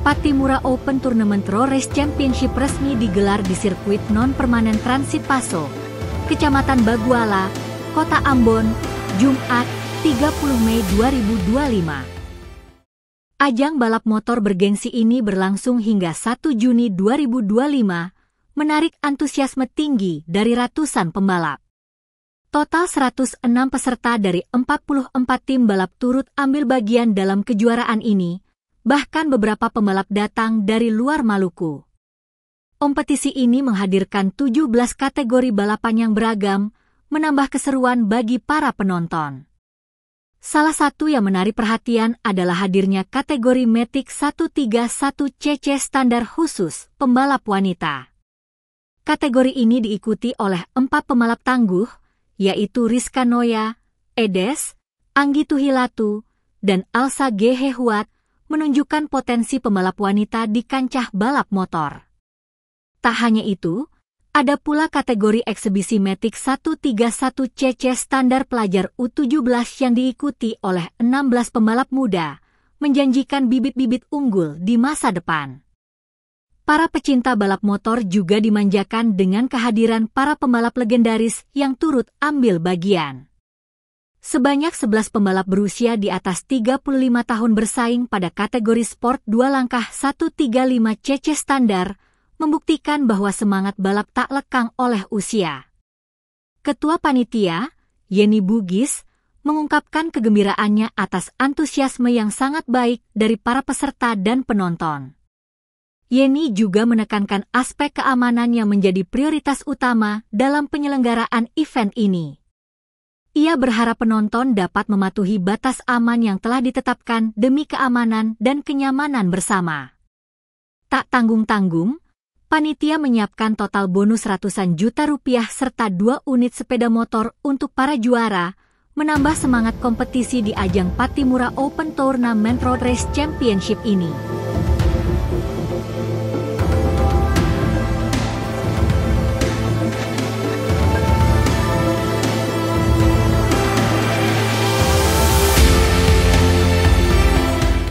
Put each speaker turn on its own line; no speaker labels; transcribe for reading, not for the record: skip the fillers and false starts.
Pattimura Open Tournament Road Race Championship resmi digelar di sirkuit non-permanen Transit Paso, Kecamatan Baguala, Kota Ambon, Jumat, 30 Mei 2025. Ajang balap motor bergengsi ini berlangsung hingga 1 Juni 2025, menarik antusiasme tinggi dari ratusan pembalap. Total 106 peserta dari 44 tim balap turut ambil bagian dalam kejuaraan ini, bahkan beberapa pembalap datang dari luar Maluku. Kompetisi ini menghadirkan 17 kategori balapan yang beragam, menambah keseruan bagi para penonton. Salah satu yang menarik perhatian adalah hadirnya kategori Matic 131cc standar khusus pembalap wanita. Kategori ini diikuti oleh 4 pembalap tangguh, yaitu Rizka Noya, Edes, Anggi Tuhilatu, dan Alsa Gehehuat, menunjukkan potensi pembalap wanita di kancah balap motor. Tak hanya itu, ada pula kategori eksebisi Matic 131cc standar pelajar U17 yang diikuti oleh 16 pembalap muda, menjanjikan bibit-bibit unggul di masa depan. Para pecinta balap motor juga dimanjakan dengan kehadiran para pembalap legendaris yang turut ambil bagian. Sebanyak 11 pembalap berusia di atas 35 tahun bersaing pada kategori sport 2 langkah 135cc standar, membuktikan bahwa semangat balap tak lekang oleh usia. Ketua Panitia, Yeni Bugis, mengungkapkan kegembiraannya atas antusiasme yang sangat baik dari para peserta dan penonton. Yeni juga menekankan aspek keamanan yang menjadi prioritas utama dalam penyelenggaraan event ini. Ia berharap penonton dapat mematuhi batas aman yang telah ditetapkan demi keamanan dan kenyamanan bersama. Tak tanggung-tanggung, panitia menyiapkan total bonus ratusan juta rupiah serta 2 unit sepeda motor untuk para juara, menambah semangat kompetisi di ajang Pattimura Open Tournament Road Race Championship ini.